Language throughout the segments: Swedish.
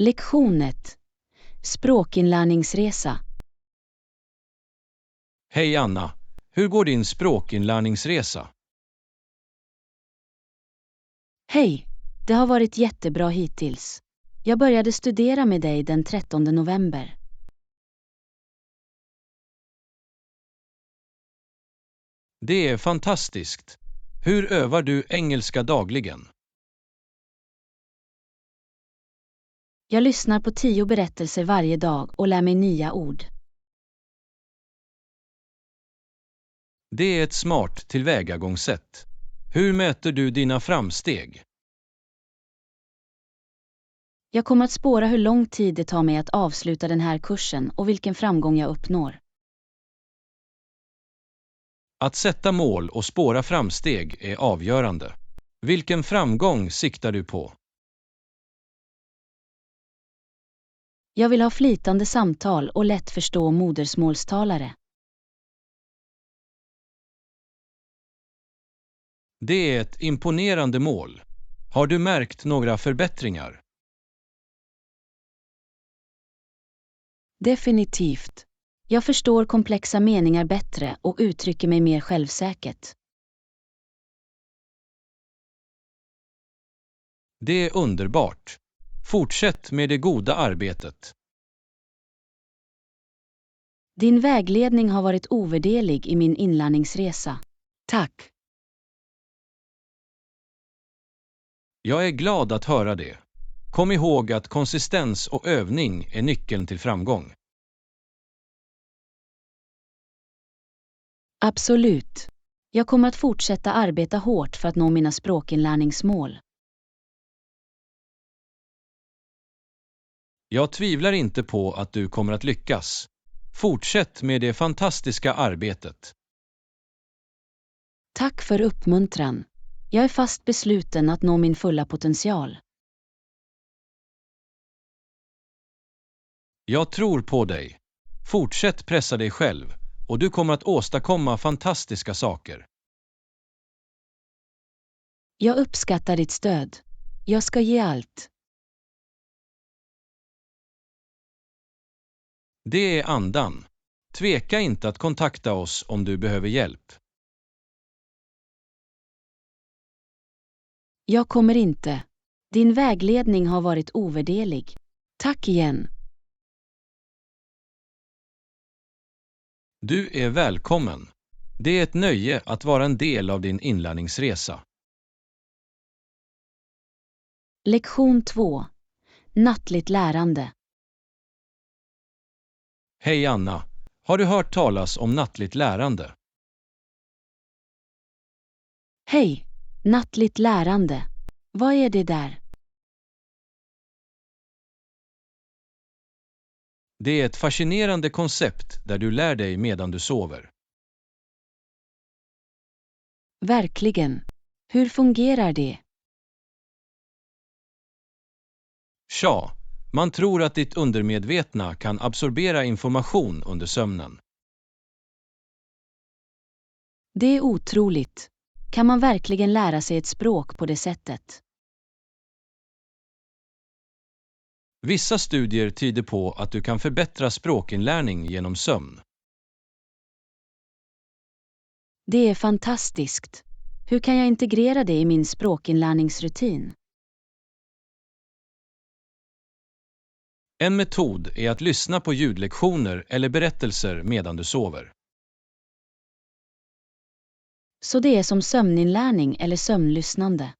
Lektion 1. Språkinlärningsresa. Hej Anna, hur går din språkinlärningsresa? Hej, det har varit jättebra hittills. Jag började studera med dig den 13 november. Det är fantastiskt. Hur övar du engelska dagligen? Jag lyssnar på 10 berättelser varje dag och lär mig nya ord. Det är ett smart tillvägagångssätt. Hur mäter du dina framsteg? Jag kommer att spåra hur lång tid det tar mig att avsluta den här kursen och vilken framgång jag uppnår. Att sätta mål och spåra framsteg är avgörande. Vilken framgång siktar du på? Jag vill ha flytande samtal och lätt förstå modersmålstalare. Det är ett imponerande mål. Har du märkt några förbättringar? Definitivt. Jag förstår komplexa meningar bättre och uttrycker mig mer självsäkert. Det är underbart. Fortsätt med det goda arbetet. Din vägledning har varit ovärderlig i min inlärningsresa. Tack. Jag är glad att höra det. Kom ihåg att konsistens och övning är nyckeln till framgång. Absolut. Jag kommer att fortsätta arbeta hårt för att nå mina språkinlärningsmål. Jag tvivlar inte på att du kommer att lyckas. Fortsätt med det fantastiska arbetet. Tack för uppmuntran. Jag är fast besluten att nå min fulla potential. Jag tror på dig. Fortsätt pressa dig själv och du kommer att åstadkomma fantastiska saker. Jag uppskattar ditt stöd. Jag ska ge allt. Det är andan. Tveka inte att kontakta oss om du behöver hjälp. Jag kommer inte. Din vägledning har varit ovärderlig. Tack igen. Du är välkommen. Det är ett nöje att vara en del av din inlärningsresa. Lektion 2. Nattligt lärande. Hej Anna, har du hört talas om nattligt lärande? Hej, nattligt lärande. Vad är det där? Det är ett fascinerande koncept där du lär dig medan du sover. Verkligen. Hur fungerar det? Tja, man tror att ditt undermedvetna kan absorbera information under sömnen. Det är otroligt. Kan man verkligen lära sig ett språk på det sättet? Vissa studier tyder på att du kan förbättra språkinlärning genom sömn. Det är fantastiskt. Hur kan jag integrera det i min språkinlärningsrutin? En metod är att lyssna på ljudlektioner eller berättelser medan du sover. Så det är som sömninlärning eller sömnlyssnande.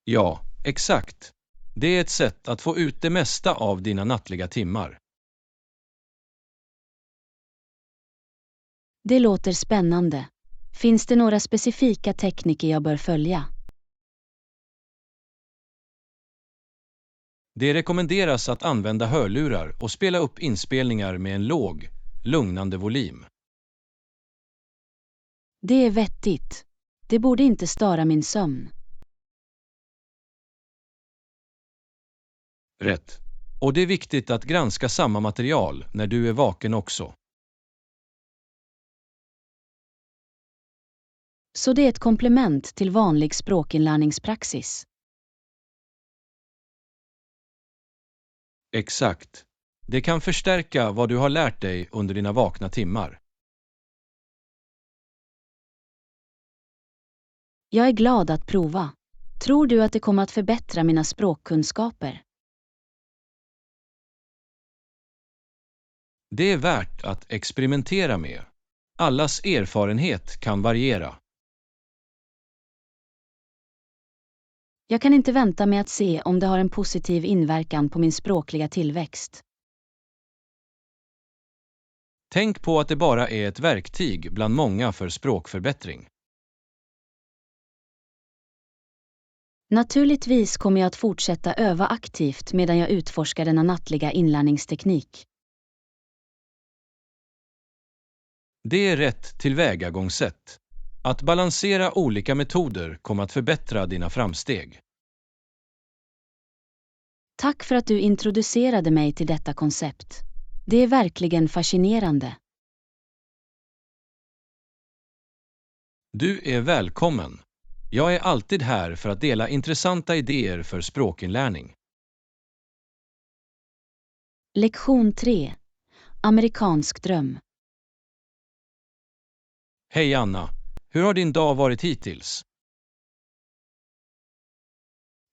Ja, exakt. Det är ett sätt att få ut det mesta av dina nattliga timmar. Det låter spännande. Finns det några specifika tekniker jag bör följa? Det rekommenderas att använda hörlurar och spela upp inspelningar med en låg, lugnande volym. Det är vettigt. Det borde inte störa min sömn. Rätt. Och det är viktigt att granska samma material när du är vaken också. Så det är ett komplement till vanlig språkinlärningspraxis. Exakt. Det kan förstärka vad du har lärt dig under dina vakna timmar. Jag är glad att prova. Tror du att det kommer att förbättra mina språkkunskaper? Det är värt att experimentera med. Allas erfarenhet kan variera. Jag kan inte vänta med att se om det har en positiv inverkan på min språkliga tillväxt. Tänk på att det bara är ett verktyg bland många för språkförbättring. Naturligtvis kommer jag att fortsätta öva aktivt medan jag utforskar denna nattliga inlärningsteknik. Det är rätt tillvägagångssätt. Att balansera olika metoder kommer att förbättra dina framsteg. Tack för att du introducerade mig till detta koncept. Det är verkligen fascinerande. Du är välkommen. Jag är alltid här för att dela intressanta idéer för språkinlärning. Lektion 3. Amerikansk dröm. Hej Anna, hur har din dag varit hittills?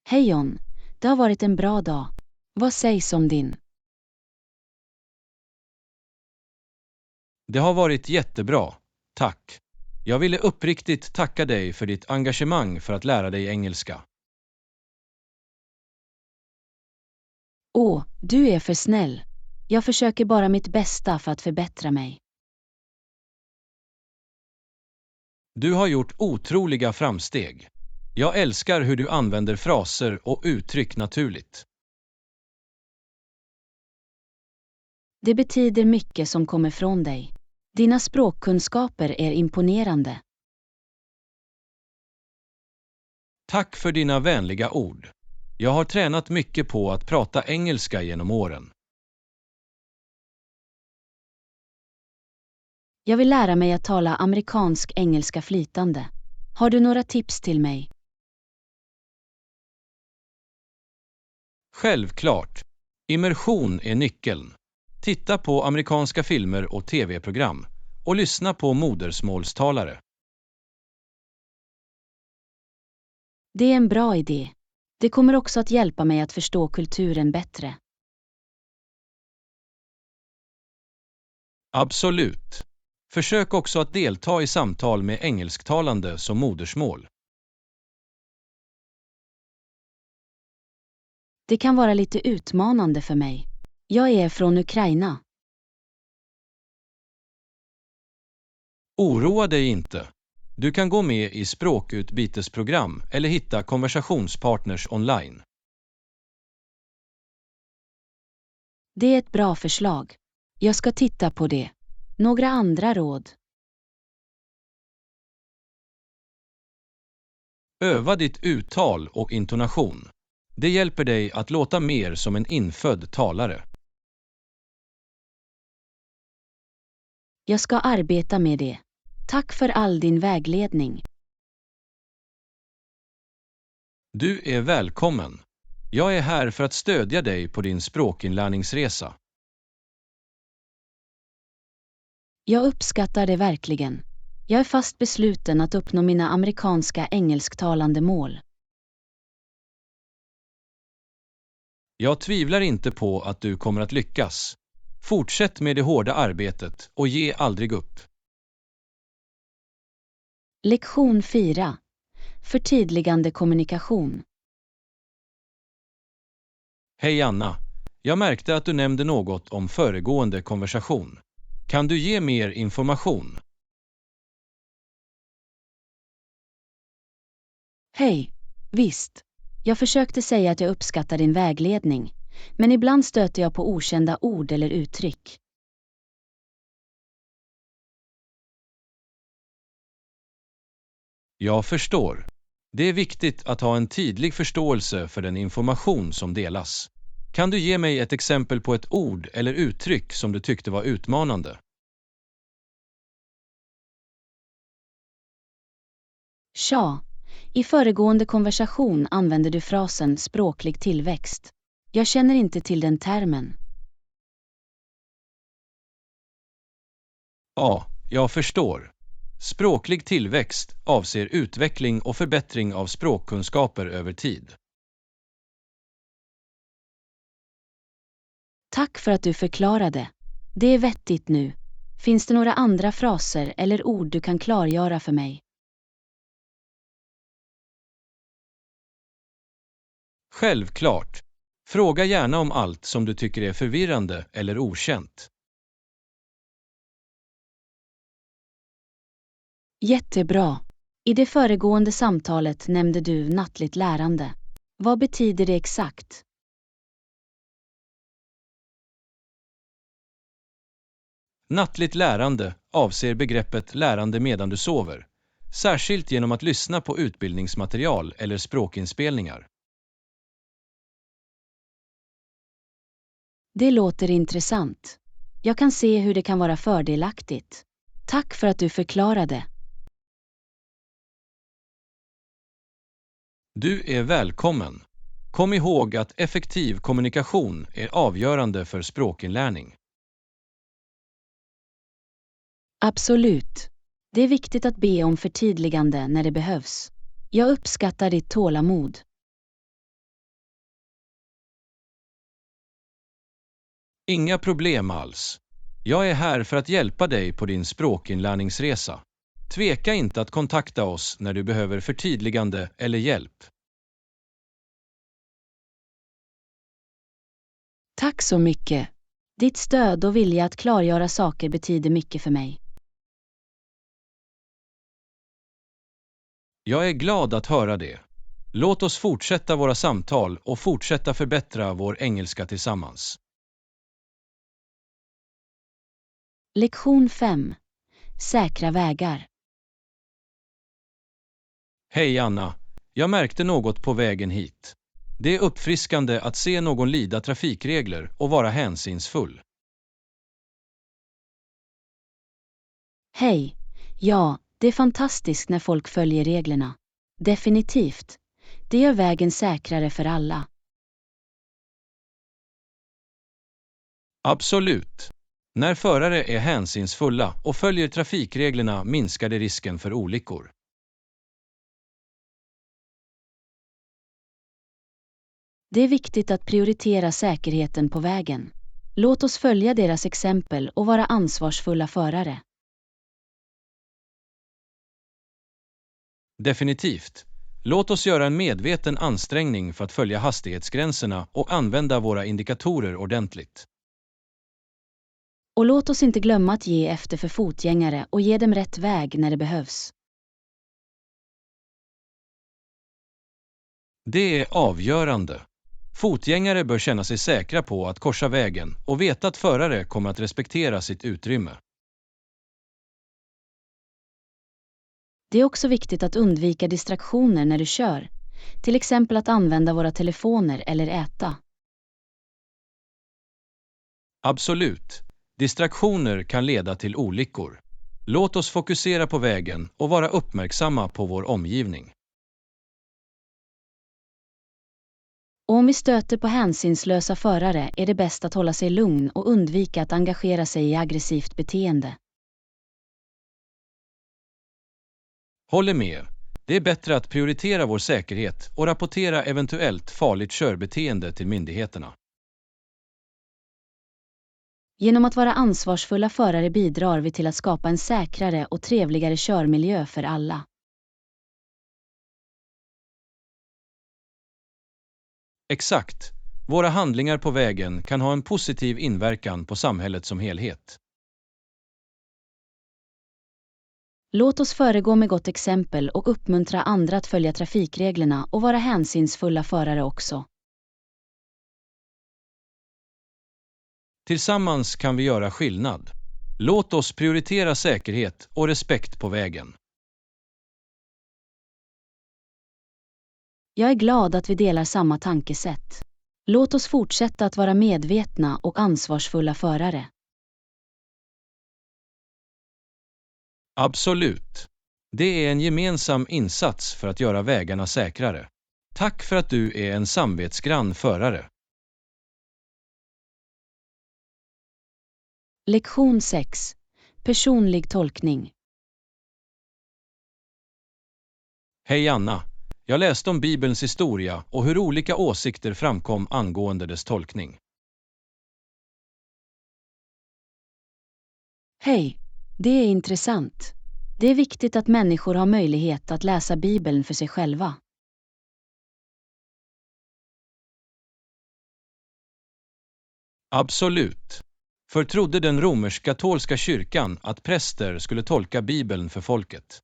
Hej John, det har varit en bra dag. Vad sägs om din? Det har varit jättebra, tack. Jag ville uppriktigt tacka dig för ditt engagemang för att lära dig engelska. Åh, du är för snäll. Jag försöker bara mitt bästa för att förbättra mig. Du har gjort otroliga framsteg. Jag älskar hur du använder fraser och uttryck naturligt. Det betyder mycket som kommer från dig. Dina språkkunskaper är imponerande. Tack för dina vänliga ord. Jag har tränat mycket på att prata engelska genom åren. Jag vill lära mig att tala amerikansk engelska flytande. Har du några tips till mig? Självklart. Immersion är nyckeln. Titta på amerikanska filmer och tv-program och lyssna på modersmålstalare. Det är en bra idé. Det kommer också att hjälpa mig att förstå kulturen bättre. Absolut. Försök också att delta i samtal med engelsktalande som modersmål. Det kan vara lite utmanande för mig. Jag är från Ukraina. Oroa dig inte. Du kan gå med i språkutbytesprogram eller hitta konversationspartners online. Det är ett bra förslag. Jag ska titta på det. Några andra råd? Öva ditt uttal och intonation. Det hjälper dig att låta mer som en infödd talare. Jag ska arbeta med det. Tack för all din vägledning. Du är välkommen. Jag är här för att stödja dig på din språkinlärningsresa. Jag uppskattar det verkligen. Jag är fast besluten att uppnå mina amerikanska engelsktalande mål. Jag tvivlar inte på att du kommer att lyckas. Fortsätt med det hårda arbetet och ge aldrig upp. Lektion 4. Förtydligande kommunikation. Hej Anna. Jag märkte att du nämnde något om föregående konversation. Kan du ge mer information? Hej. Visst. Jag försökte säga att jag uppskattar din vägledning, men ibland stöter jag på okända ord eller uttryck. Jag förstår. Det är viktigt att ha en tydlig förståelse för den information som delas. Kan du ge mig ett exempel på ett ord eller uttryck som du tyckte var utmanande? Tja, i föregående konversation använde du frasen språklig tillväxt. Jag känner inte till den termen. Ja, jag förstår. Språklig tillväxt avser utveckling och förbättring av språkkunskaper över tid. Tack för att du förklarade. Det är vettigt nu. Finns det några andra fraser eller ord du kan klargöra för mig? Självklart. Fråga gärna om allt som du tycker är förvirrande eller okänt. Jättebra. I det föregående samtalet nämnde du nattligt lärande. Vad betyder det exakt? Nattligt lärande avser begreppet lärande medan du sover, särskilt genom att lyssna på utbildningsmaterial eller språkinspelningar. Det låter intressant. Jag kan se hur det kan vara fördelaktigt. Tack för att du förklarade. Du är välkommen. Kom ihåg att effektiv kommunikation är avgörande för språkinlärning. Absolut. Det är viktigt att be om förtydligande när det behövs. Jag uppskattar ditt tålamod. Inga problem alls. Jag är här för att hjälpa dig på din språkinlärningsresa. Tveka inte att kontakta oss när du behöver förtydligande eller hjälp. Tack så mycket. Ditt stöd och vilja att klargöra saker betyder mycket för mig. Jag är glad att höra det. Låt oss fortsätta våra samtal och fortsätta förbättra vår engelska tillsammans. Lektion 5. Säkra vägar. Hej Anna, jag märkte något på vägen hit. Det är uppfriskande att se någon lyda trafikregler och vara hänsynsfull. Hej. Ja, det är fantastiskt när folk följer reglerna. Definitivt. Det gör vägen säkrare för alla. Absolut. När förare är hänsynsfulla och följer trafikreglerna minskar det risken för olyckor. Det är viktigt att prioritera säkerheten på vägen. Låt oss följa deras exempel och vara ansvarsfulla förare. Definitivt. Låt oss göra en medveten ansträngning för att följa hastighetsgränserna och använda våra indikatorer ordentligt. Och låt oss inte glömma att ge efter för fotgängare och ge dem rätt väg när det behövs. Det är avgörande. Fotgängare bör känna sig säkra på att korsa vägen och veta att förare kommer att respektera sitt utrymme. Det är också viktigt att undvika distraktioner när du kör, till exempel att använda våra telefoner eller äta. Absolut. Distraktioner kan leda till olyckor. Låt oss fokusera på vägen och vara uppmärksamma på vår omgivning. Och om vi stöter på hänsynslösa förare är det bäst att hålla sig lugn och undvika att engagera sig i aggressivt beteende. Håller med. Det är bättre att prioritera vår säkerhet och rapportera eventuellt farligt körbeteende till myndigheterna. Genom att vara ansvarsfulla förare bidrar vi till att skapa en säkrare och trevligare körmiljö för alla. Exakt. Våra handlingar på vägen kan ha en positiv inverkan på samhället som helhet. Låt oss föregå med gott exempel och uppmuntra andra att följa trafikreglerna och vara hänsynsfulla förare också. Tillsammans kan vi göra skillnad. Låt oss prioritera säkerhet och respekt på vägen. Jag är glad att vi delar samma tankesätt. Låt oss fortsätta att vara medvetna och ansvarsfulla förare. Absolut. Det är en gemensam insats för att göra vägarna säkrare. Tack för att du är en samvetsgrann förare. Lektion 6. Personlig tolkning. Hej Anna! Jag läste om Bibelns historia och hur olika åsikter framkom angående dess tolkning. Hej, det är intressant. Det är viktigt att människor har möjlighet att läsa Bibeln för sig själva. Absolut. För trodde den romersk-katolska kyrkan att präster skulle tolka Bibeln för folket.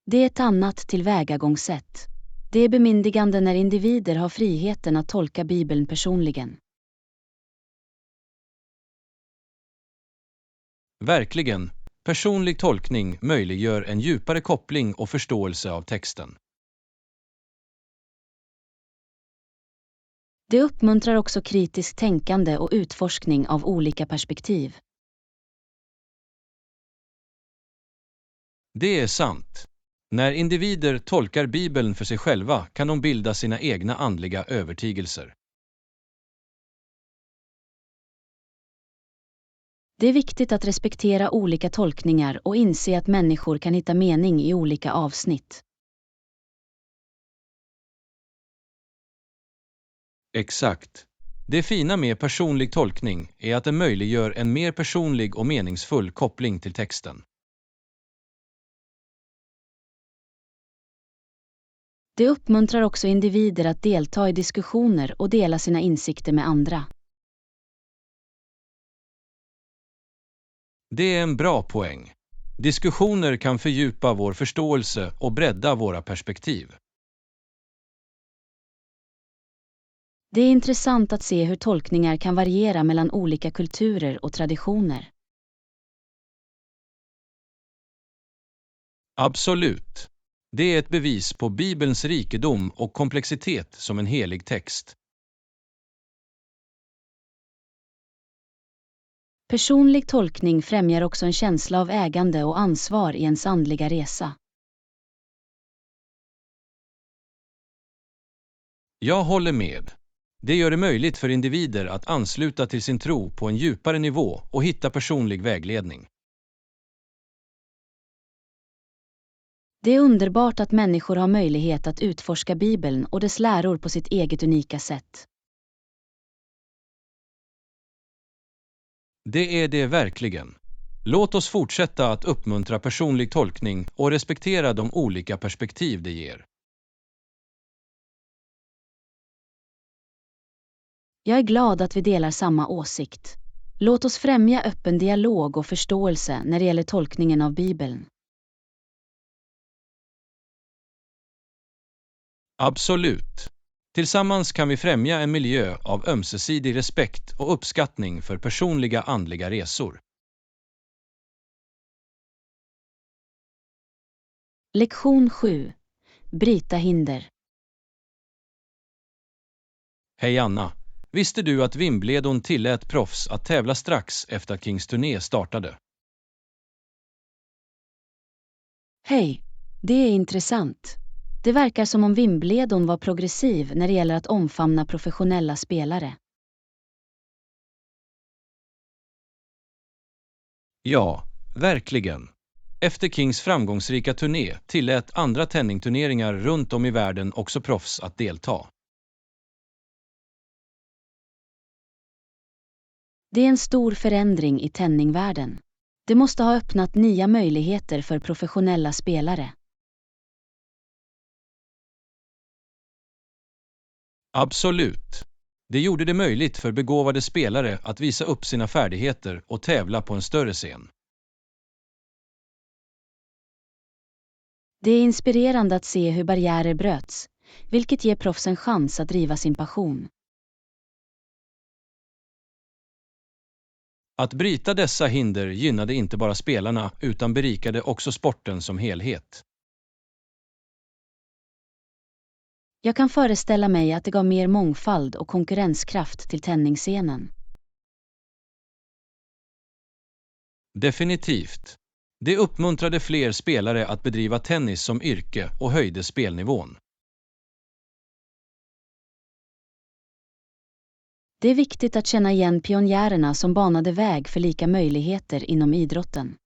Det är ett annat tillvägagångssätt. Det är bemyndigande när individer har friheten att tolka Bibeln personligen. Verkligen, personlig tolkning möjliggör en djupare koppling och förståelse av texten. Det uppmuntrar också kritiskt tänkande och utforskning av olika perspektiv. Det är sant. När individer tolkar Bibeln för sig själva kan de bilda sina egna andliga övertygelser. Det är viktigt att respektera olika tolkningar och inse att människor kan hitta mening i olika avsnitt. Exakt. Det fina med personlig tolkning är att den möjliggör en mer personlig och meningsfull koppling till texten. Det uppmuntrar också individer att delta i diskussioner och dela sina insikter med andra. Det är en bra poäng. Diskussioner kan fördjupa vår förståelse och bredda våra perspektiv. Det är intressant att se hur tolkningar kan variera mellan olika kulturer och traditioner. Absolut. Det är ett bevis på Bibelns rikedom och komplexitet som en helig text. Personlig tolkning främjar också en känsla av ägande och ansvar i ens andliga resa. Jag håller med. Det gör det möjligt för individer att ansluta till sin tro på en djupare nivå och hitta personlig vägledning. Det är underbart att människor har möjlighet att utforska Bibeln och dess läror på sitt eget unika sätt. Det är det verkligen. Låt oss fortsätta att uppmuntra personlig tolkning och respektera de olika perspektiv det ger. Jag är glad att vi delar samma åsikt. Låt oss främja öppen dialog och förståelse när det gäller tolkningen av Bibeln. Absolut. Tillsammans kan vi främja en miljö av ömsesidig respekt och uppskattning för personliga andliga resor. Lektion 7. Bryta hinder. Hej Anna! Visste du att Wimbledon tillät proffs att tävla strax efter att Kings turné startade? Hej, det är intressant. Det verkar som om Wimbledon var progressiv när det gäller att omfamna professionella spelare. Ja, verkligen. Efter Kings framgångsrika turné tillät andra tenningturneringar runt om i världen också proffs att delta. Det är en stor förändring i tenningvärlden. Det måste ha öppnat nya möjligheter för professionella spelare. Absolut. Det gjorde det möjligt för begåvade spelare att visa upp sina färdigheter och tävla på en större scen. Det är inspirerande att se hur barriärer bröts, vilket ger proffs en chans att driva sin passion. Att bryta dessa hinder gynnade inte bara spelarna utan berikade också sporten som helhet. Jag kan föreställa mig att det gav mer mångfald och konkurrenskraft till tenningsscenen. Definitivt. Det uppmuntrade fler spelare att bedriva tennis som yrke och höjde spelnivån. Det är viktigt att känna igen pionjärerna som banade väg för lika möjligheter inom idrotten.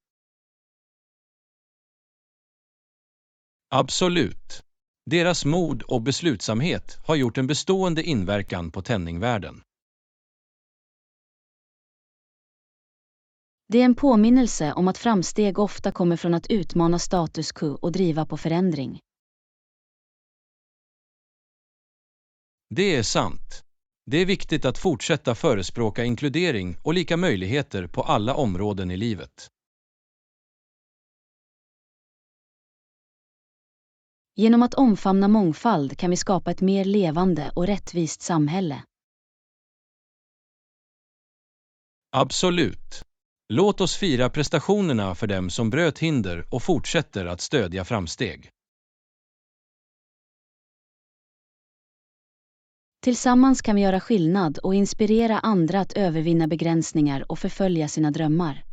Absolut. Deras mod och beslutsamhet har gjort en bestående inverkan på tenningvärlden. Det är en påminnelse om att framsteg ofta kommer från att utmana status quo och driva på förändring. Det är sant. Det är viktigt att fortsätta förespråka inkludering och lika möjligheter på alla områden i livet. Genom att omfamna mångfald kan vi skapa ett mer levande och rättvist samhälle. Absolut. Låt oss fira prestationerna för dem som bröt hinder och fortsätter att stödja framsteg. Tillsammans kan vi göra skillnad och inspirera andra att övervinna begränsningar och förfölja sina drömmar.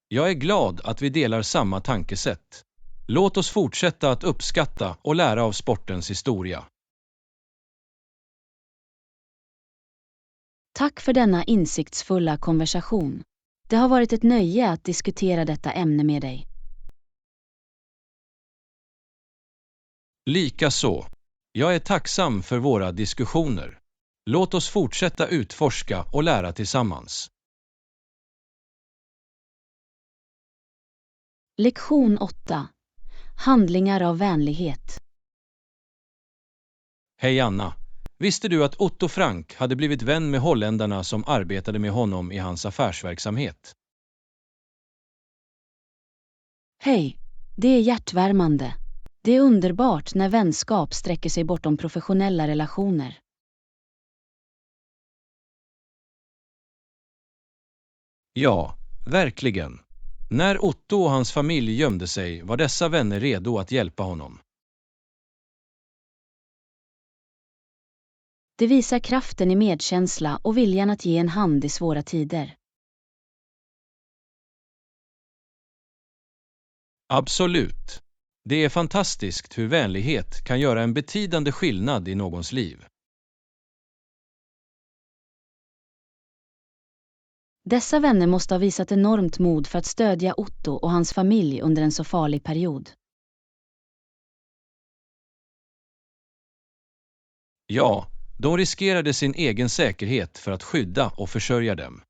Jag är glad att vi delar samma tankesätt. Låt oss fortsätta att uppskatta och lära av sportens historia. Tack för denna insiktsfulla konversation. Det har varit ett nöje att diskutera detta ämne med dig. Likaså. Jag är tacksam för våra diskussioner. Låt oss fortsätta utforska och lära tillsammans. Lektion 8. Handlingar av vänlighet. Hej Anna. Visste du att Otto Frank hade blivit vän med holländarna som arbetade med honom i hans affärsverksamhet? Hej, det är hjärtvärmande. Det är underbart när vänskap sträcker sig bortom professionella relationer. Ja, verkligen. När Otto och hans familj gömde sig var dessa vänner redo att hjälpa honom. Det visar kraften i medkänsla och viljan att ge en hand i svåra tider. Absolut. Det är fantastiskt hur vänlighet kan göra en betydande skillnad i någons liv. Dessa vänner måste ha visat enormt mod för att stödja Otto och hans familj under en så farlig period. Ja, de riskerade sin egen säkerhet för att skydda och försörja dem.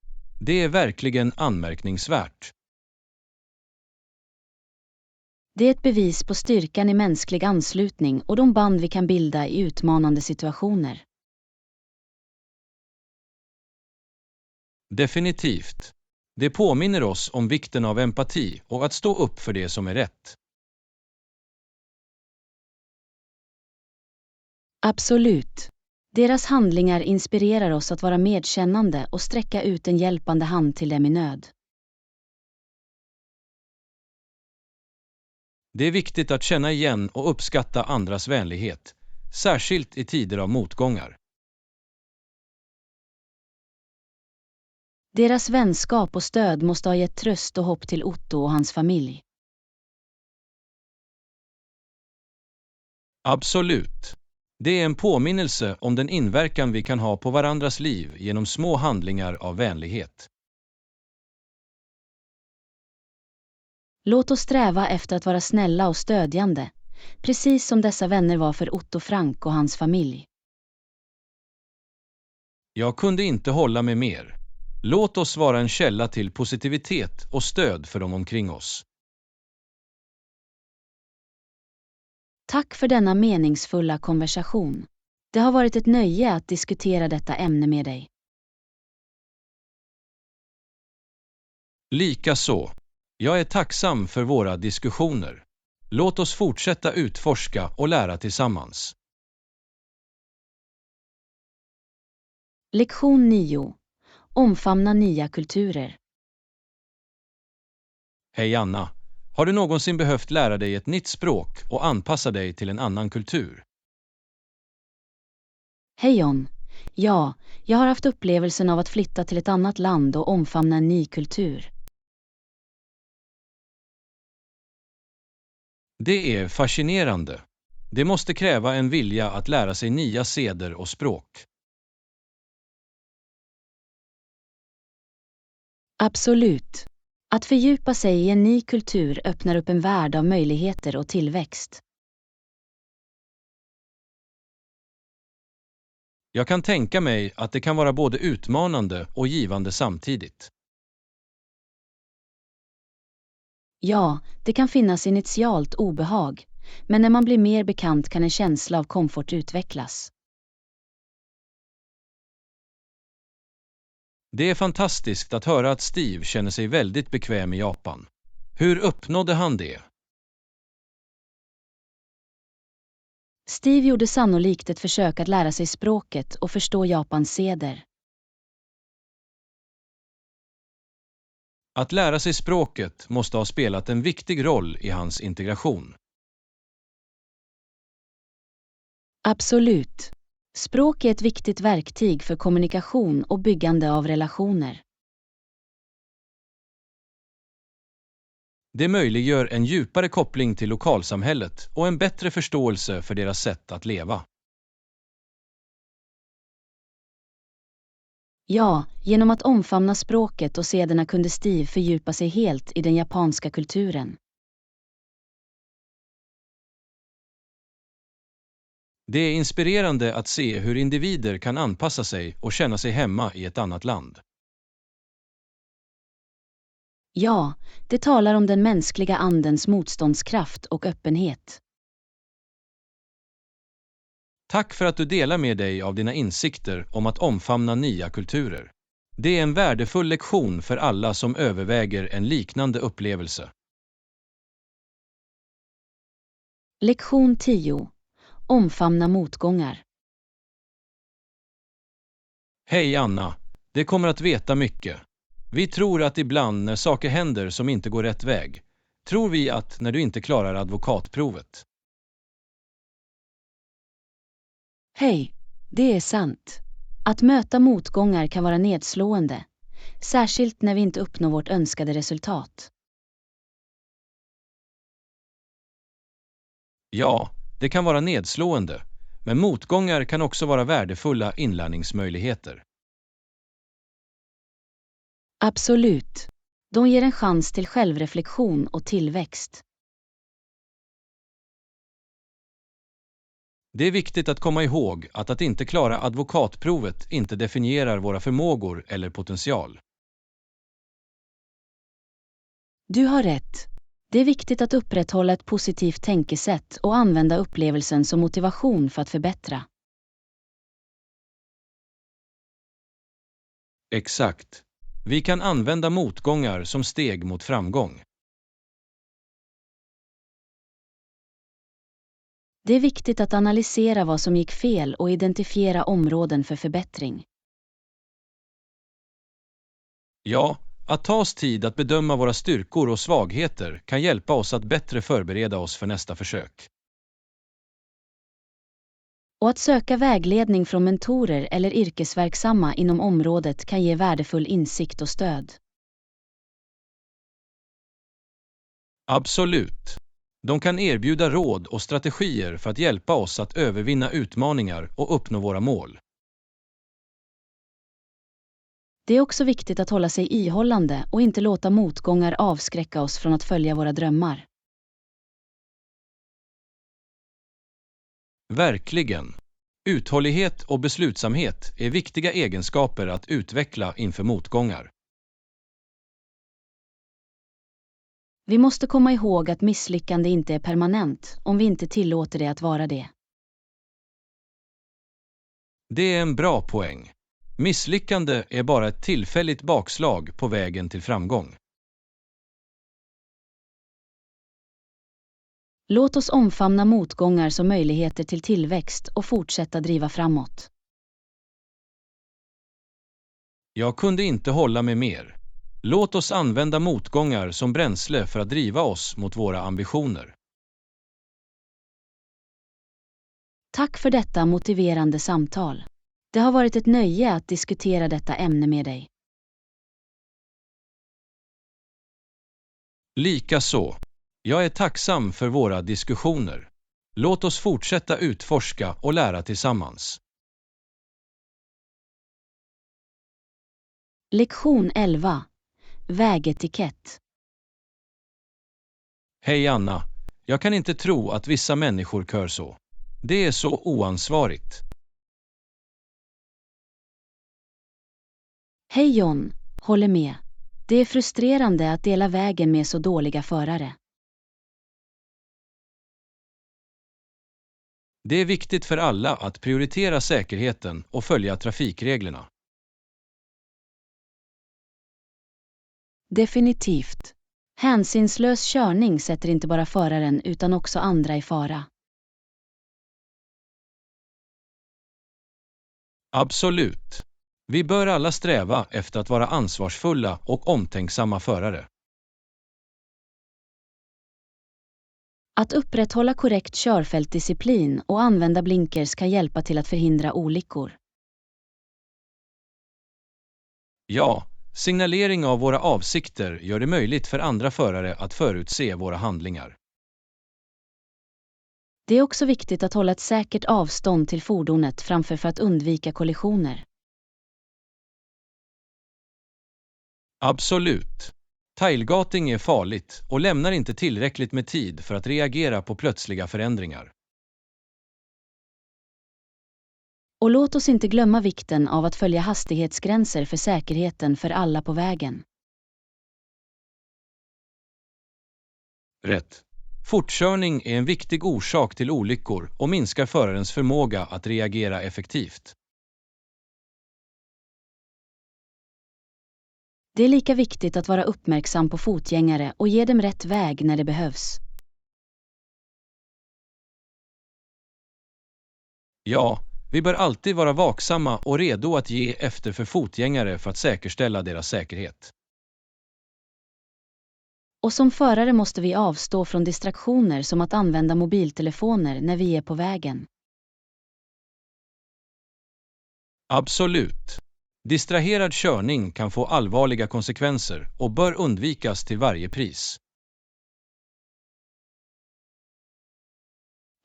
Det är verkligen anmärkningsvärt. Det är ett bevis på styrkan i mänsklig anslutning och de band vi kan bilda i utmanande situationer. Definitivt. Det påminner oss om vikten av empati och att stå upp för det som är rätt. Absolut. Deras handlingar inspirerar oss att vara medkännande och sträcka ut en hjälpande hand till dem i nöd. Det är viktigt att känna igen och uppskatta andras vänlighet, särskilt i tider av motgångar. Deras vänskap och stöd måste ha gett tröst och hopp till Otto och hans familj. Absolut. Det är en påminnelse om den inverkan vi kan ha på varandras liv genom små handlingar av vänlighet. Låt oss sträva efter att vara snälla och stödjande, precis som dessa vänner var för Otto Frank och hans familj. Jag kunde inte hålla med mer. Låt oss vara en källa till positivitet och stöd för dem omkring oss. Tack för denna meningsfulla konversation. Det har varit ett nöje att diskutera detta ämne med dig. Likaså. Jag är tacksam för våra diskussioner. Låt oss fortsätta utforska och lära tillsammans. Lektion 9. Omfamna nya kulturer. Hej Anna. Har du någonsin behövt lära dig ett nytt språk och anpassa dig till en annan kultur? Hej John. Ja, jag har haft upplevelsen av att flytta till ett annat land och omfamna en ny kultur. Det är fascinerande. Det måste kräva en vilja att lära sig nya seder och språk. Absolut. Att fördjupa sig i en ny kultur öppnar upp en värld av möjligheter och tillväxt. Jag kan tänka mig att det kan vara både utmanande och givande samtidigt. Ja, det kan finnas initialt obehag, men när man blir mer bekant kan en känsla av komfort utvecklas. Det är fantastiskt att höra att Steve känner sig väldigt bekväm i Japan. Hur uppnådde han det? Steve gjorde sannolikt ett försök att lära sig språket och förstå Japans seder. Att lära sig språket måste ha spelat en viktig roll i hans integration. Absolut. Språk är ett viktigt verktyg för kommunikation och byggande av relationer. Det möjliggör en djupare koppling till lokalsamhället och en bättre förståelse för deras sätt att leva. Ja, genom att omfamna språket och sederna kunde Steve fördjupa sig helt i den japanska kulturen. Det är inspirerande att se hur individer kan anpassa sig och känna sig hemma i ett annat land. Ja, det talar om den mänskliga andens motståndskraft och öppenhet. Tack för att du delar med dig av dina insikter om att omfamna nya kulturer. Det är en värdefull lektion för alla som överväger en liknande upplevelse. Lektion 10. Omfamna motgångar. Hej Anna, det kommer att veta mycket. Vi tror att ibland när saker händer som inte går rätt väg, tror vi att när du inte klarar advokatprovet. Hej, det är sant. Att möta motgångar kan vara nedslående, särskilt när vi inte uppnår vårt önskade resultat. Ja, det kan vara nedslående, men motgångar kan också vara värdefulla inlärningsmöjligheter. Absolut. De ger en chans till självreflektion och tillväxt. Det är viktigt att komma ihåg att inte klara advokatprovet inte definierar våra förmågor eller potential. Du har rätt. Det är viktigt att upprätthålla ett positivt tänkesätt och använda upplevelsen som motivation för att förbättra. Exakt. Vi kan använda motgångar som steg mot framgång. Det är viktigt att analysera vad som gick fel och identifiera områden för förbättring. Ja, att ta oss tid att bedöma våra styrkor och svagheter kan hjälpa oss att bättre förbereda oss för nästa försök. Och att söka vägledning från mentorer eller yrkesverksamma inom området kan ge värdefull insikt och stöd. Absolut. De kan erbjuda råd och strategier för att hjälpa oss att övervinna utmaningar och uppnå våra mål. Det är också viktigt att hålla sig ihållande och inte låta motgångar avskräcka oss från att följa våra drömmar. Verkligen. Uthållighet och beslutsamhet är viktiga egenskaper att utveckla inför motgångar. Vi måste komma ihåg att misslyckande inte är permanent om vi inte tillåter det att vara det. Det är en bra poäng. Misslyckande är bara ett tillfälligt bakslag på vägen till framgång. Låt oss omfamna motgångar som möjligheter till tillväxt och fortsätta driva framåt. Jag kunde inte hålla med mer. Låt oss använda motgångar som bränsle för att driva oss mot våra ambitioner. Tack för detta motiverande samtal. Det har varit ett nöje att diskutera detta ämne med dig. Likaså. Jag är tacksam för våra diskussioner. Låt oss fortsätta utforska och lära tillsammans. Lektion 11. Vägetikett. Hej Anna, jag kan inte tro att vissa människor kör så. Det är så oansvarigt. Hej John, håller med. Det är frustrerande att dela vägen med så dåliga förare. Det är viktigt för alla att prioritera säkerheten och följa trafikreglerna. Definitivt. Hänsynslös körning sätter inte bara föraren utan också andra i fara. Absolut. Vi bör alla sträva efter att vara ansvarsfulla och omtänksamma förare. Att upprätthålla korrekt körfältdisciplin och använda blinkers kan hjälpa till att förhindra olyckor. Ja, signalering av våra avsikter gör det möjligt för andra förare att förutse våra handlingar. Det är också viktigt att hålla ett säkert avstånd till fordonet framför för att undvika kollisioner. Absolut. Tailgating är farligt och lämnar inte tillräckligt med tid för att reagera på plötsliga förändringar. Och låt oss inte glömma vikten av att följa hastighetsgränser för säkerheten för alla på vägen. Rätt. Fortkörning är en viktig orsak till olyckor och minskar förarens förmåga att reagera effektivt. Det är lika viktigt att vara uppmärksam på fotgängare och ge dem rätt väg när det behövs. Ja, vi bör alltid vara vaksamma och redo att ge efter för fotgängare för att säkerställa deras säkerhet. Och som förare måste vi avstå från distraktioner som att använda mobiltelefoner när vi är på vägen. Absolut. Distraherad körning kan få allvarliga konsekvenser och bör undvikas till varje pris.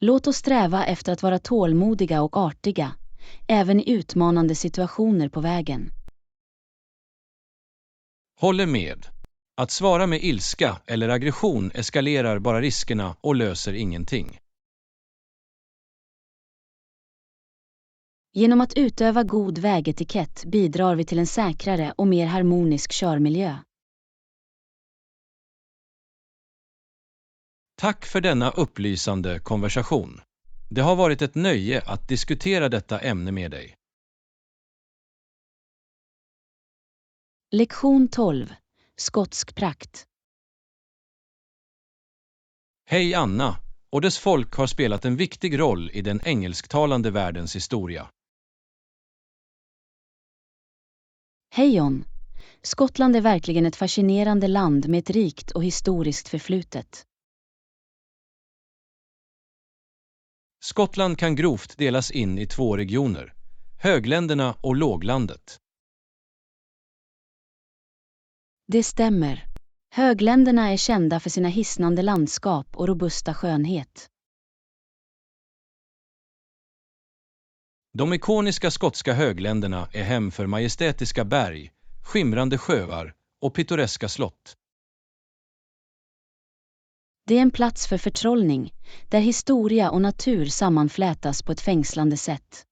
Låt oss sträva efter att vara tålmodiga och artiga, även i utmanande situationer på vägen. Håller med. Att svara med ilska eller aggression eskalerar bara riskerna och löser ingenting. Genom att utöva god vägetikett bidrar vi till en säkrare och mer harmonisk körmiljö. Tack för denna upplysande konversation. Det har varit ett nöje att diskutera detta ämne med dig. Lektion 12. Skotsk prakt. Hej Anna, och dess folk har spelat en viktig roll i den engelsktalande världens historia. Hej John. Skottland är verkligen ett fascinerande land med ett rikt och historiskt förflutet. Skottland kan grovt delas in i två regioner, högländerna och låglandet. Det stämmer. Högländerna är kända för sina hisnande landskap och robusta skönhet. De ikoniska skotska högländerna är hem för majestätiska berg, skimrande sjöar och pittoreska slott. Det är en plats för förtrollning, där historia och natur sammanflätas på ett fängslande sätt.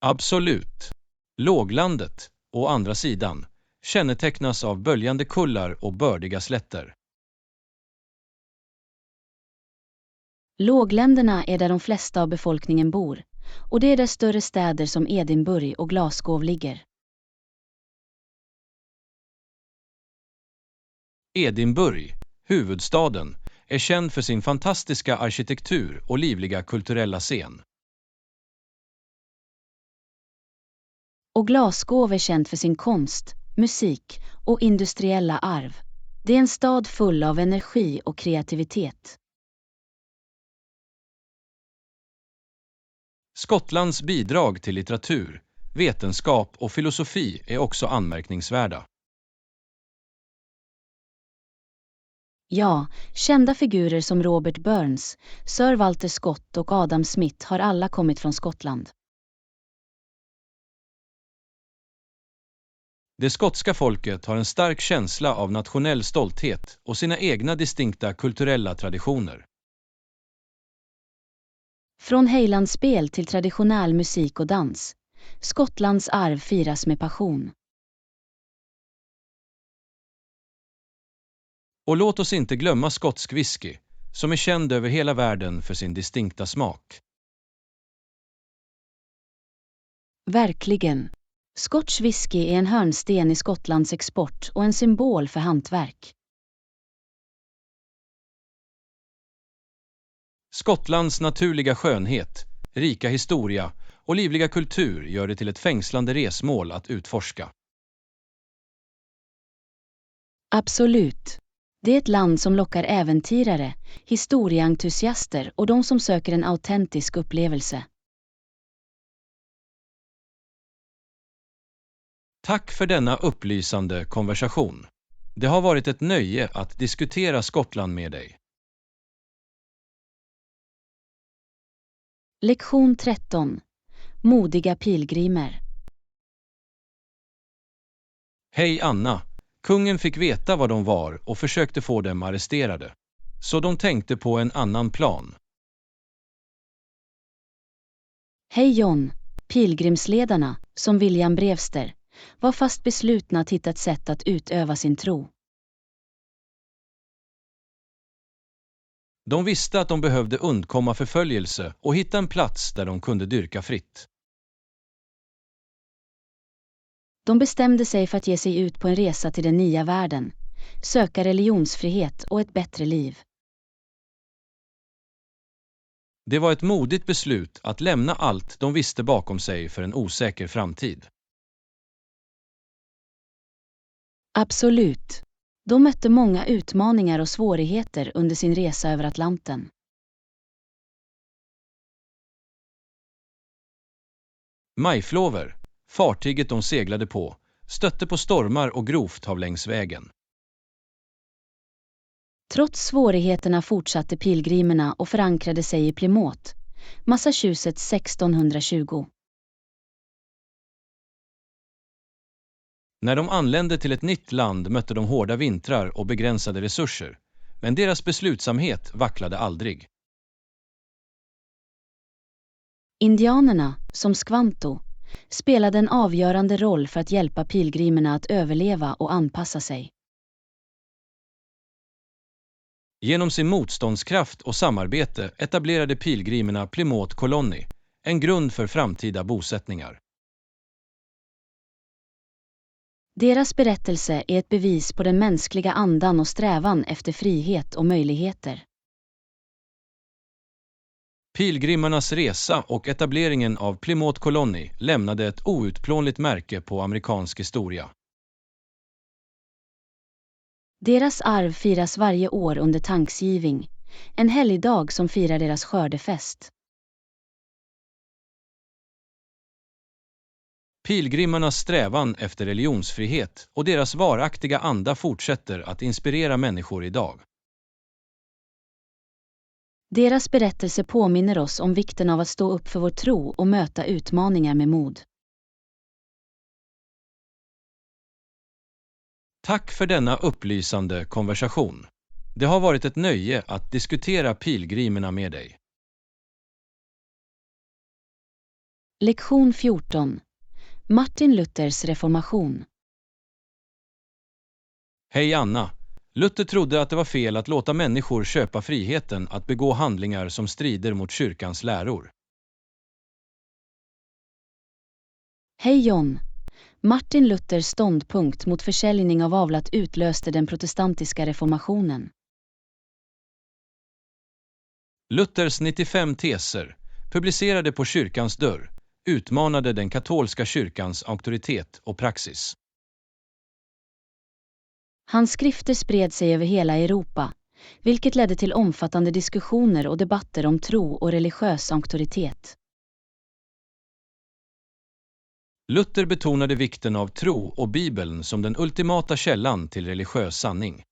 Absolut. Låglandet, å andra sidan, kännetecknas av böljande kullar och bördiga slätter. Lågländerna är där de flesta av befolkningen bor, och det är där större städer som Edinburgh och Glasgow ligger. Edinburgh, huvudstaden, är känd för sin fantastiska arkitektur och livliga kulturella scen. Och Glasgow är känd för sin konst, musik och industriella arv. Det är en stad full av energi och kreativitet. Skottlands bidrag till litteratur, vetenskap och filosofi är också anmärkningsvärda. Ja, kända figurer som Robert Burns, Sir Walter Scott och Adam Smith har alla kommit från Skottland. Det skotska folket har en stark känsla av nationell stolthet och sina egna distinkta kulturella traditioner. Från Highlandsspel till traditionell musik och dans. Skottlands arv firas med passion. Och låt oss inte glömma skotsk whisky, som är känd över hela världen för sin distinkta smak. Verkligen. Scotch whisky är en hörnsten i Skottlands export och en symbol för hantverk. Skottlands naturliga skönhet, rika historia och livliga kultur gör det till ett fängslande resmål att utforska. Absolut. Det är ett land som lockar äventyrare, historieentusiaster och de som söker en autentisk upplevelse. Tack för denna upplysande konversation. Det har varit ett nöje att diskutera Skottland med dig. Lektion 13. Modiga pilgrimer. Hej Anna, kungen fick veta vad de var och försökte få dem arresterade. Så de tänkte på en annan plan. Hej John, pilgrimsledarna, som William Brewster, var fast beslutna att hitta ett sätt att utöva sin tro. De visste att de behövde undkomma förföljelse och hitta en plats där de kunde dyrka fritt. De bestämde sig för att ge sig ut på en resa till den nya världen, söka religionsfrihet och ett bättre liv. Det var ett modigt beslut att lämna allt de visste bakom sig för en osäker framtid. Absolut. De mötte många utmaningar och svårigheter under sin resa över Atlanten. Mayflower, fartyget de seglade på, stötte på stormar och grovt hav längs vägen. Trots svårigheterna fortsatte pilgrimerna och förankrade sig i Plymouth, Massachusetts 1620. När de anlände till ett nytt land mötte de hårda vintrar och begränsade resurser, men deras beslutsamhet vacklade aldrig. Indianerna, som Squanto, spelade en avgörande roll för att hjälpa pilgrimerna att överleva och anpassa sig. Genom sin motståndskraft och samarbete etablerade pilgrimerna Plymouth Colony, en grund för framtida bosättningar. Deras berättelse är ett bevis på den mänskliga andan och strävan efter frihet och möjligheter. Pilgrimernas resa och etableringen av Plymouth Colony lämnade ett outplånligt märke på amerikansk historia. Deras arv firas varje år under Thanksgiving, en helgdag som firar deras skördefest. Pilgrimernas strävan efter religionsfrihet och deras varaktiga anda fortsätter att inspirera människor idag. Deras berättelse påminner oss om vikten av att stå upp för vår tro och möta utmaningar med mod. Tack för denna upplysande konversation. Det har varit ett nöje att diskutera pilgrimerna med dig. Lektion 14. Martin Luthers reformation. Hej Anna. Luther trodde att det var fel att låta människor köpa friheten att begå handlingar som strider mot kyrkans läror. Hej John. Martin Luthers ståndpunkt mot försäljning av avlat utlöste den protestantiska reformationen. Luthers 95 teser, publicerade på kyrkans dörr, utmanade den katolska kyrkans auktoritet och praxis. Hans skrifter spred sig över hela Europa, vilket ledde till omfattande diskussioner och debatter om tro och religiös auktoritet. Luther betonade vikten av tro och Bibeln som den ultimata källan till religiös sanning.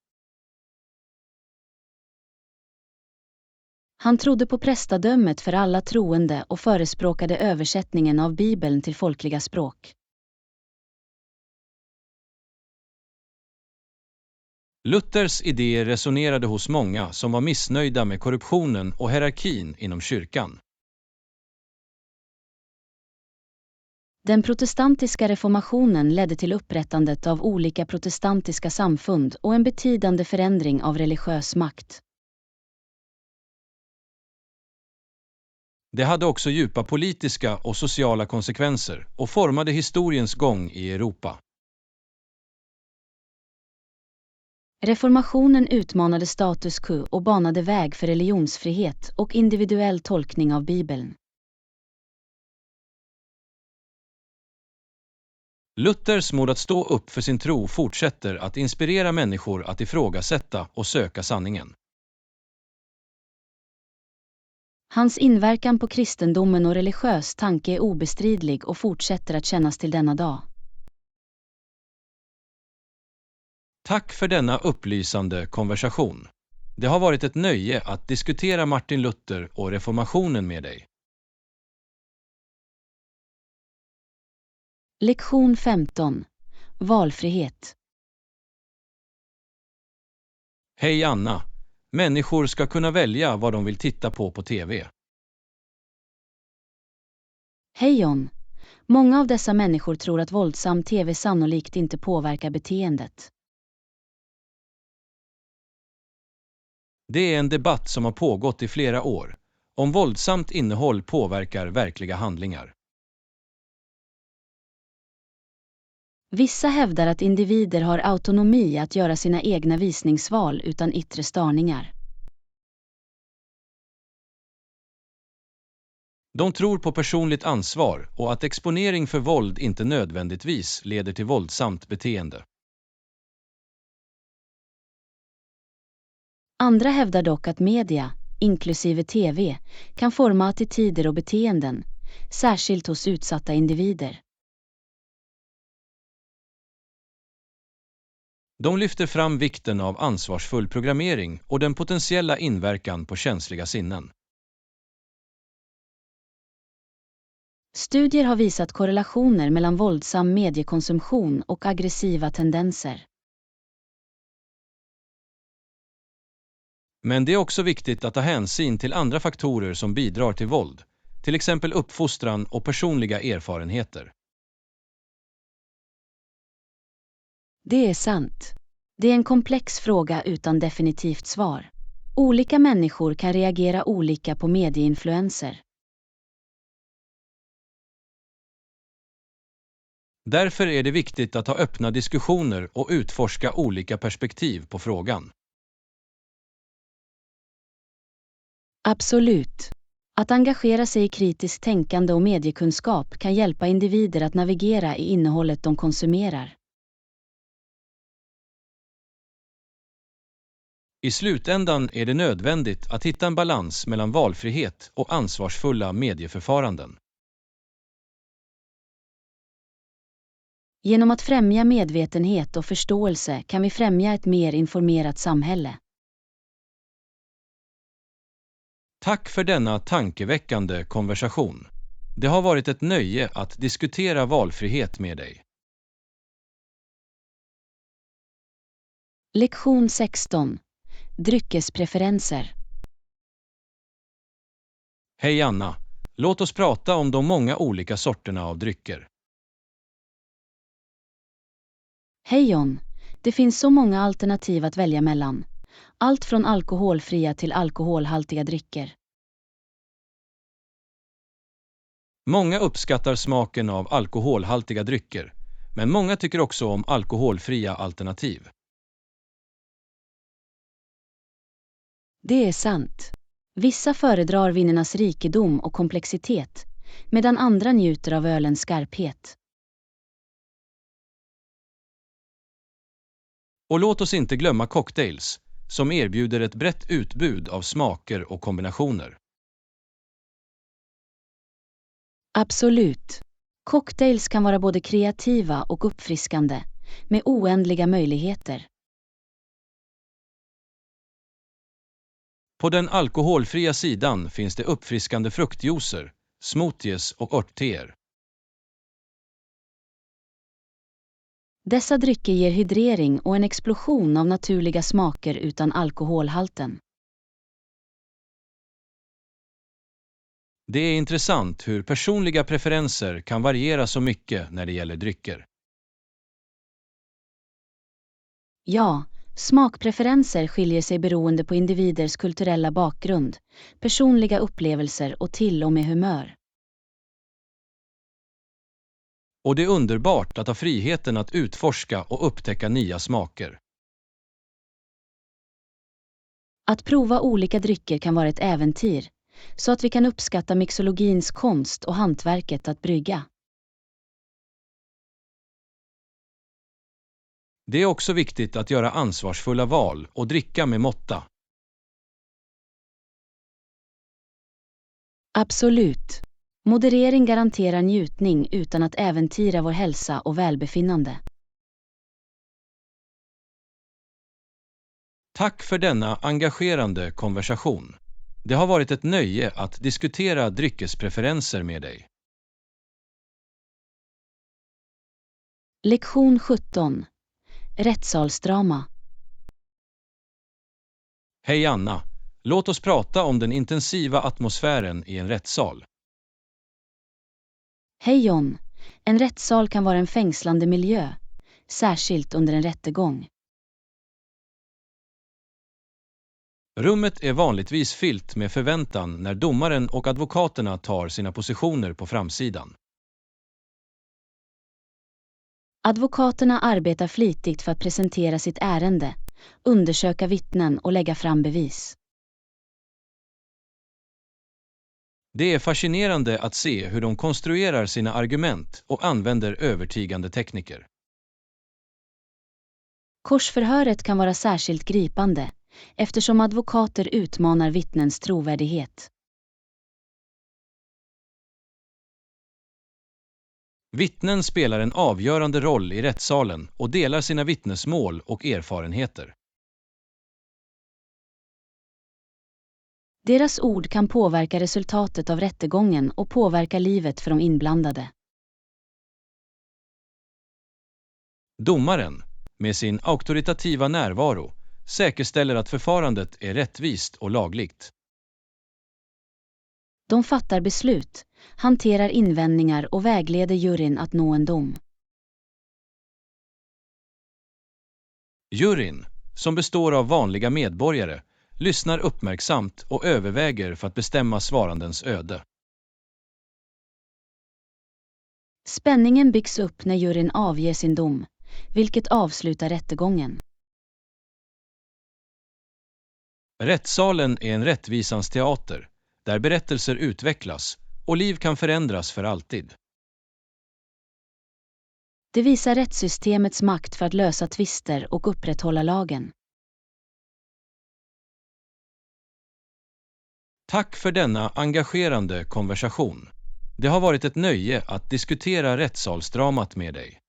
Han trodde på prästadömet för alla troende och förespråkade översättningen av Bibeln till folkliga språk. Luthers idéer resonerade hos många som var missnöjda med korruptionen och hierarkin inom kyrkan. Den protestantiska reformationen ledde till upprättandet av olika protestantiska samfund och en betydande förändring av religiös makt. Det hade också djupa politiska och sociala konsekvenser och formade historiens gång i Europa. Reformationen utmanade status quo och banade väg för religionsfrihet och individuell tolkning av Bibeln. Luthers mod att stå upp för sin tro fortsätter att inspirera människor att ifrågasätta och söka sanningen. Hans inverkan på kristendomen och religiös tanke är obestridlig och fortsätter att kännas till denna dag. Tack för denna upplysande konversation. Det har varit ett nöje att diskutera Martin Luther och reformationen med dig. Lektion 15. Valfrihet. Hej Anna. Människor ska kunna välja vad de vill titta på TV. Hej John. Många av dessa människor tror att våldsam TV sannolikt inte påverkar beteendet. Det är en debatt som har pågått i flera år. Om våldsamt innehåll påverkar verkliga handlingar. Vissa hävdar att individer har autonomi att göra sina egna visningsval utan yttre störningar. De tror på personligt ansvar och att exponering för våld inte nödvändigtvis leder till våldsamt beteende. Andra hävdar dock att media, inklusive TV, kan forma attityder och beteenden, särskilt hos utsatta individer. De lyfter fram vikten av ansvarsfull programmering och den potentiella inverkan på känsliga sinnen. Studier har visat korrelationer mellan våldsam mediekonsumtion och aggressiva tendenser. Men det är också viktigt att ta hänsyn till andra faktorer som bidrar till våld, till exempel uppfostran och personliga erfarenheter. Det är sant. Det är en komplex fråga utan definitivt svar. Olika människor kan reagera olika på medieinfluenser. Därför är det viktigt att ha öppna diskussioner och utforska olika perspektiv på frågan. Absolut. Att engagera sig i kritiskt tänkande och mediekunskap kan hjälpa individer att navigera i innehållet de konsumerar. I slutändan är det nödvändigt att hitta en balans mellan valfrihet och ansvarsfulla medieförfaranden. Genom att främja medvetenhet och förståelse kan vi främja ett mer informerat samhälle. Tack för denna tankeväckande konversation. Det har varit ett nöje att diskutera valfrihet med dig. Lektion 16. Dryckespreferenser. Hej Anna, låt oss prata om de många olika sorterna av drycker. Hej John. Det finns så många alternativ att välja mellan. Allt från alkoholfria till alkoholhaltiga drycker. Många uppskattar smaken av alkoholhaltiga drycker, men många tycker också om alkoholfria alternativ. Det är sant. Vissa föredrar vinernas rikedom och komplexitet, medan andra njuter av ölens skarphet. Och låt oss inte glömma cocktails, som erbjuder ett brett utbud av smaker och kombinationer. Absolut. Cocktails kan vara både kreativa och uppfriskande, med oändliga möjligheter. På den alkoholfria sidan finns det uppfriskande fruktjuicer, smoothies och örtteer. Dessa drycker ger hydrering och en explosion av naturliga smaker utan alkoholhalten. Det är intressant hur personliga preferenser kan variera så mycket när det gäller drycker. Ja, smakpreferenser skiljer sig beroende på individers kulturella bakgrund, personliga upplevelser och till och med humör. Och det är underbart att ha friheten att utforska och upptäcka nya smaker. Att prova olika drycker kan vara ett äventyr, så att vi kan uppskatta mixologins konst och hantverket att brygga. Det är också viktigt att göra ansvarsfulla val och dricka med måtta. Absolut. Moderering garanterar njutning utan att äventyra vår hälsa och välbefinnande. Tack för denna engagerande konversation. Det har varit ett nöje att diskutera dryckespreferenser med dig. Lektion 17. Rättssalsdrama. Hej Anna, låt oss prata om den intensiva atmosfären i en rättssal. Hej John. En rättssal kan vara en fängslande miljö, särskilt under en rättegång. Rummet är vanligtvis fyllt med förväntan när domaren och advokaterna tar sina positioner på framsidan. Advokaterna arbetar flitigt för att presentera sitt ärende, undersöka vittnen och lägga fram bevis. Det är fascinerande att se hur de konstruerar sina argument och använder övertygande tekniker. Korsförhöret kan vara särskilt gripande, eftersom advokater utmanar vittnens trovärdighet. Vittnen spelar en avgörande roll i rättssalen och delar sina vittnesmål och erfarenheter. Deras ord kan påverka resultatet av rättegången och påverka livet för de inblandade. Domaren, med sin auktoritativa närvaro, säkerställer att förfarandet är rättvist och lagligt. De fattar beslut, hanterar invändningar och vägleder juryn att nå en dom. Juryn, som består av vanliga medborgare, lyssnar uppmärksamt och överväger för att bestämma svarandens öde. Spänningen byggs upp när juryn avger sin dom, vilket avslutar rättegången. Rättssalen är en rättvisans teater, där berättelser utvecklas och liv kan förändras för alltid. Det visar rättssystemets makt för att lösa tvister och upprätthålla lagen. Tack för denna engagerande konversation. Det har varit ett nöje att diskutera rättssalsdramat med dig.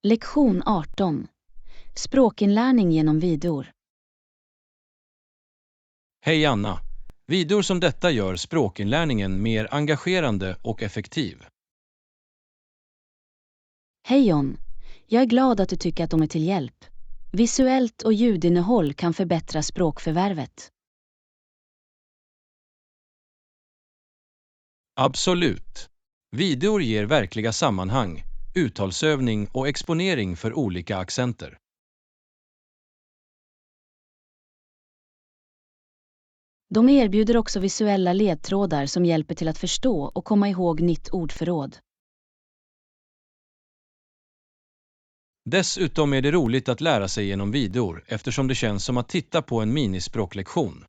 Lektion 18. Språkinlärning genom videor. Hej Anna! Videor som detta gör språkinlärningen mer engagerande och effektiv. Hej John. Jag är glad att du tycker att de är till hjälp. Visuellt och ljudinnehåll kan förbättra språkförvärvet. Absolut. Videor ger verkliga sammanhang, uttalsövning och exponering för olika accenter. De erbjuder också visuella ledtrådar som hjälper till att förstå och komma ihåg nytt ordförråd. Dessutom är det roligt att lära sig genom videor eftersom det känns som att titta på en minispråklektion.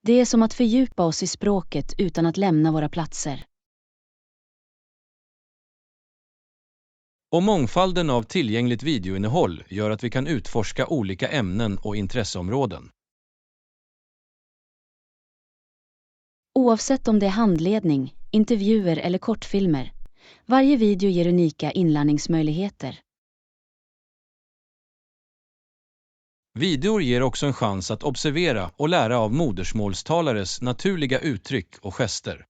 Det är som att fördjupa oss i språket utan att lämna våra platser. Och mångfalden av tillgängligt videoinnehåll gör att vi kan utforska olika ämnen och intresseområden. Oavsett om det är handledning, intervjuer eller kortfilmer, varje video ger unika inlärningsmöjligheter. Videor ger också en chans att observera och lära av modersmålstalares naturliga uttryck och gester.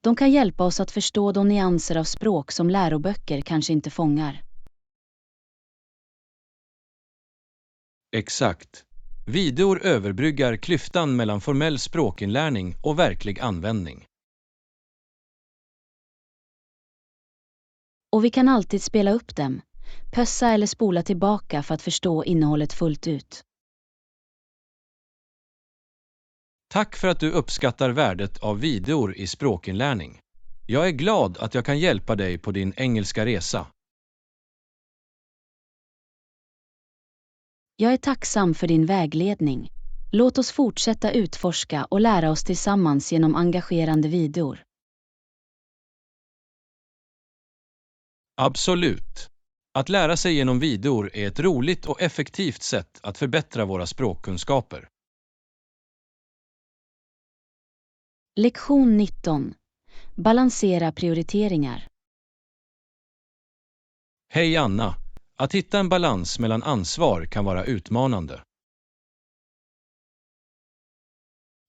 De kan hjälpa oss att förstå de nyanser av språk som läroböcker kanske inte fångar. Exakt. Videor överbryggar klyftan mellan formell språkinlärning och verklig användning. Och vi kan alltid spela upp dem, pössa eller spola tillbaka för att förstå innehållet fullt ut. Tack för att du uppskattar värdet av videor i språkinlärning. Jag är glad att jag kan hjälpa dig på din engelska resa. Jag är tacksam för din vägledning. Låt oss fortsätta utforska och lära oss tillsammans genom engagerande videor. Absolut. Att lära sig genom videor är ett roligt och effektivt sätt att förbättra våra språkkunskaper. Lektion 19. Balansera prioriteringar. Hej Anna! Att hitta en balans mellan ansvar kan vara utmanande.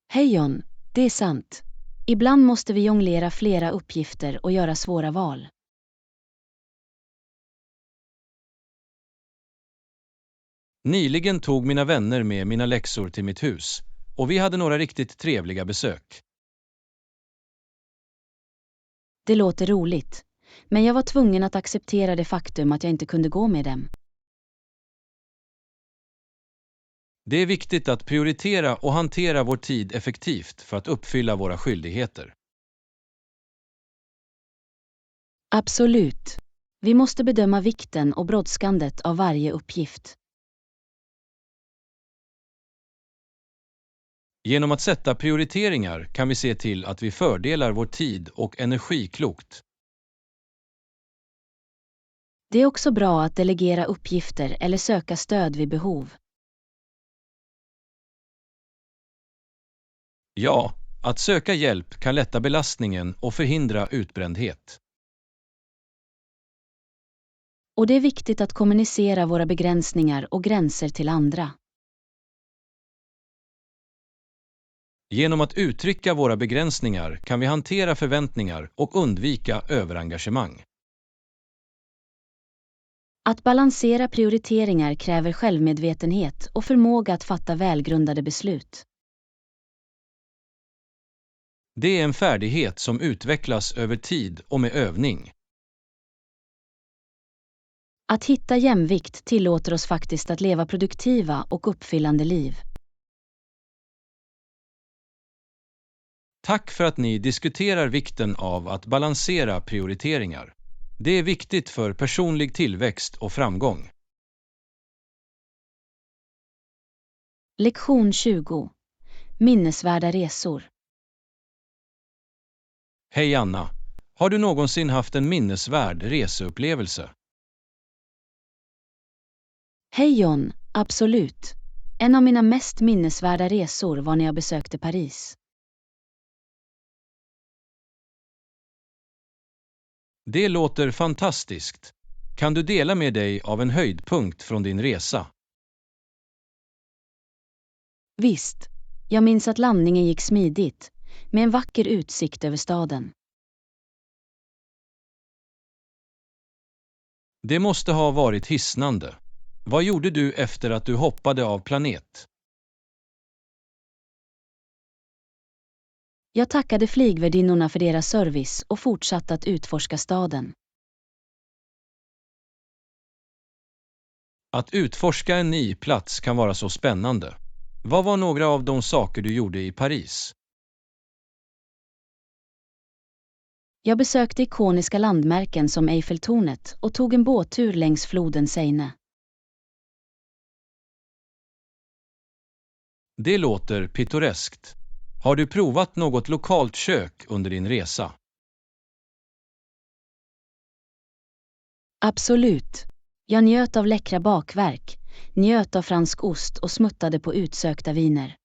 Hej John, det är sant. Ibland måste vi jonglera flera uppgifter och göra svåra val. Nyligen tog mina vänner med mina läxor till mitt hus och vi hade några riktigt trevliga besök. Det låter roligt, men jag var tvungen att acceptera det faktum att jag inte kunde gå med dem. Det är viktigt att prioritera och hantera vår tid effektivt för att uppfylla våra skyldigheter. Absolut. Vi måste bedöma vikten och brådskandet av varje uppgift. Genom att sätta prioriteringar kan vi se till att vi fördelar vår tid och energi klokt. Det är också bra att delegera uppgifter eller söka stöd vid behov. Ja, att söka hjälp kan lätta belastningen och förhindra utbrändhet. Och det är viktigt att kommunicera våra begränsningar och gränser till andra. Genom att uttrycka våra begränsningar kan vi hantera förväntningar och undvika överengagemang. Att balansera prioriteringar kräver självmedvetenhet och förmåga att fatta välgrundade beslut. Det är en färdighet som utvecklas över tid och med övning. Att hitta jämvikt tillåter oss faktiskt att leva produktiva och uppfyllande liv. Tack för att ni diskuterar vikten av att balansera prioriteringar. Det är viktigt för personlig tillväxt och framgång. Lektion 20. Minnesvärda resor. Hej Anna! Har du någonsin haft en minnesvärd reseupplevelse? Hej John, absolut. En av mina mest minnesvärda resor var när jag besökte Paris. Det låter fantastiskt. Kan du dela med dig av en höjdpunkt från din resa? Visst, jag minns att landningen gick smidigt, med en vacker utsikt över staden. Det måste ha varit hisnande. Vad gjorde du efter att du hoppade av planet? Jag tackade flygvärdinnorna för deras service och fortsatte att utforska staden. Att utforska en ny plats kan vara så spännande. Vad var några av de saker du gjorde i Paris? Jag besökte ikoniska landmärken som Eiffeltornet och tog en båttur längs floden Seine. Det låter pittoreskt. Har du provat något lokalt kök under din resa? Absolut. Jag njöt av läckra bakverk, njöt av fransk ost och smuttade på utsökta viner.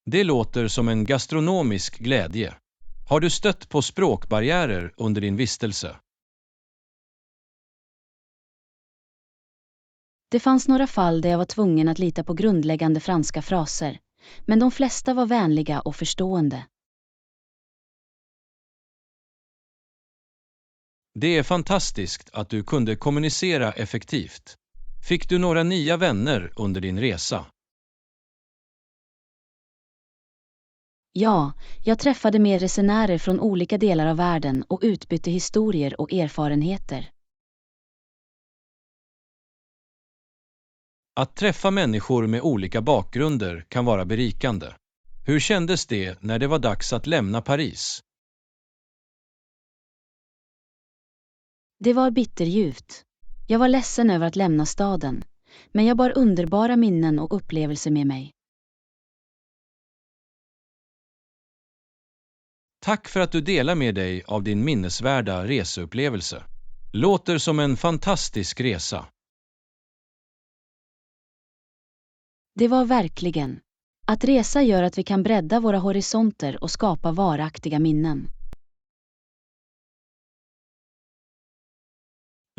Det låter som en gastronomisk glädje. Har du stött på språkbarriärer under din vistelse? Det fanns några fall där jag var tvungen att lita på grundläggande franska fraser, men de flesta var vänliga och förstående. Det är fantastiskt att du kunde kommunicera effektivt. Fick du några nya vänner under din resa? Ja, jag träffade mer resenärer från olika delar av världen och utbytte historier och erfarenheter. Att träffa människor med olika bakgrunder kan vara berikande. Hur kändes det när det var dags att lämna Paris? Det var bitterljuvt. Jag var ledsen över att lämna staden, men jag bar underbara minnen och upplevelser med mig. Tack för att du delar med dig av din minnesvärda reseupplevelse. Låter som en fantastisk resa. Det var verkligen. Att resa gör att vi kan bredda våra horisonter och skapa varaktiga minnen.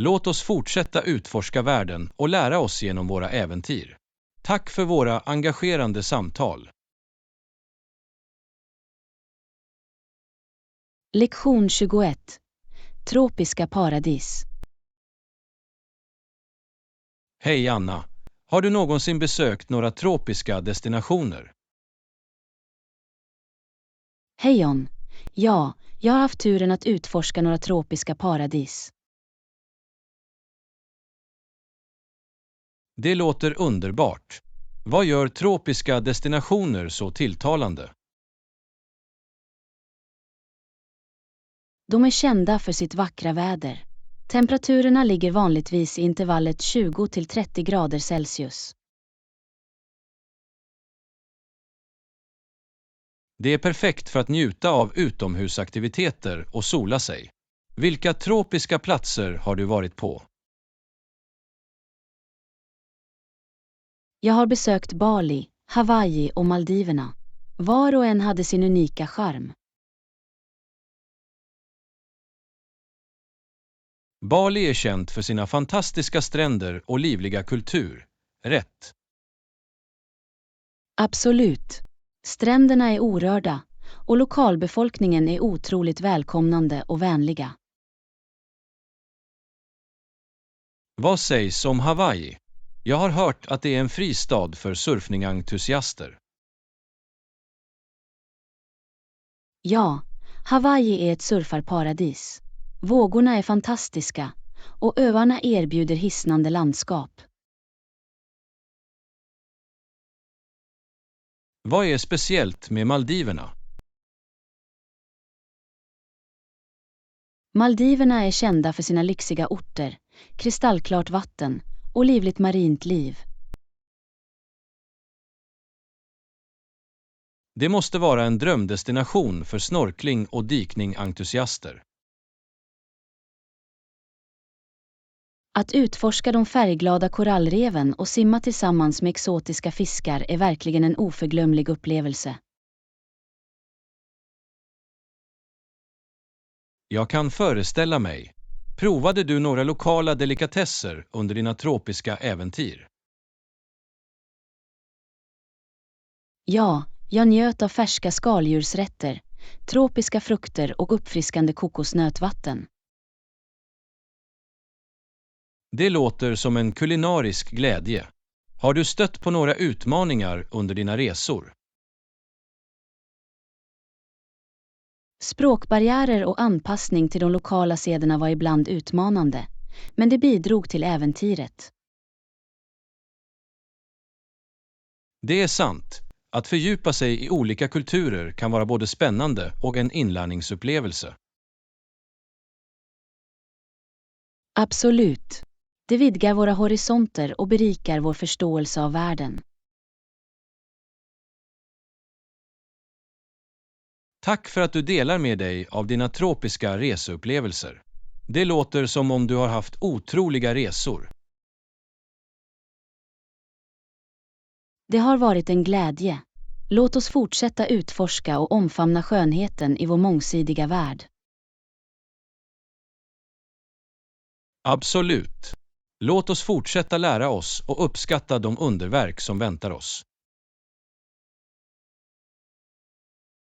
Låt oss fortsätta utforska världen och lära oss genom våra äventyr. Tack för våra engagerande samtal. Lektion 21. Tropiska paradis. Hej Anna! Har du någonsin besökt några tropiska destinationer? Hej John. Ja, jag har haft turen att utforska några tropiska paradis. Det låter underbart. Vad gör tropiska destinationer så tilltalande? De är kända för sitt vackra väder. Temperaturerna ligger vanligtvis i intervallet 20 till 30 grader Celsius. Det är perfekt för att njuta av utomhusaktiviteter och sola sig. Vilka tropiska platser har du varit på? Jag har besökt Bali, Hawaii och Maldiverna. Var och en hade sin unika charm. Bali är känt för sina fantastiska stränder och livliga kultur. Rätt. Absolut. Stränderna är orörda och lokalbefolkningen är otroligt välkomnande och vänliga. Vad sägs om Hawaii? Jag har hört att det är en fristad för surfningentusiaster. Ja, Hawaii är ett surfarparadis. Vågorna är fantastiska och öarna erbjuder hisnande landskap. Vad är speciellt med Maldiverna? Maldiverna är kända för sina lyxiga orter, kristallklart vatten och livligt marint liv. Det måste vara en drömdestination för snorkling och dykningentusiaster. Att utforska de färgglada korallreven och simma tillsammans med exotiska fiskar är verkligen en oförglömlig upplevelse. Jag kan föreställa mig. Provade du några lokala delikatesser under dina tropiska äventyr? Ja, jag njöt av färska skaldjursrätter, tropiska frukter och uppfriskande kokosnötvatten. Det låter som en kulinarisk glädje. Har du stött på några utmaningar under dina resor? Språkbarriärer och anpassning till de lokala sederna var ibland utmanande, men det bidrog till äventyret. Det är sant. Att fördjupa sig i olika kulturer kan vara både spännande och en inlärningsupplevelse. Absolut. Det vidgar våra horisonter och berikar vår förståelse av världen. Tack för att du delar med dig av dina tropiska reseupplevelser. Det låter som om du har haft otroliga resor. Det har varit en glädje. Låt oss fortsätta utforska och omfamna skönheten i vår mångsidiga värld. Absolut. Låt oss fortsätta lära oss och uppskatta de underverk som väntar oss.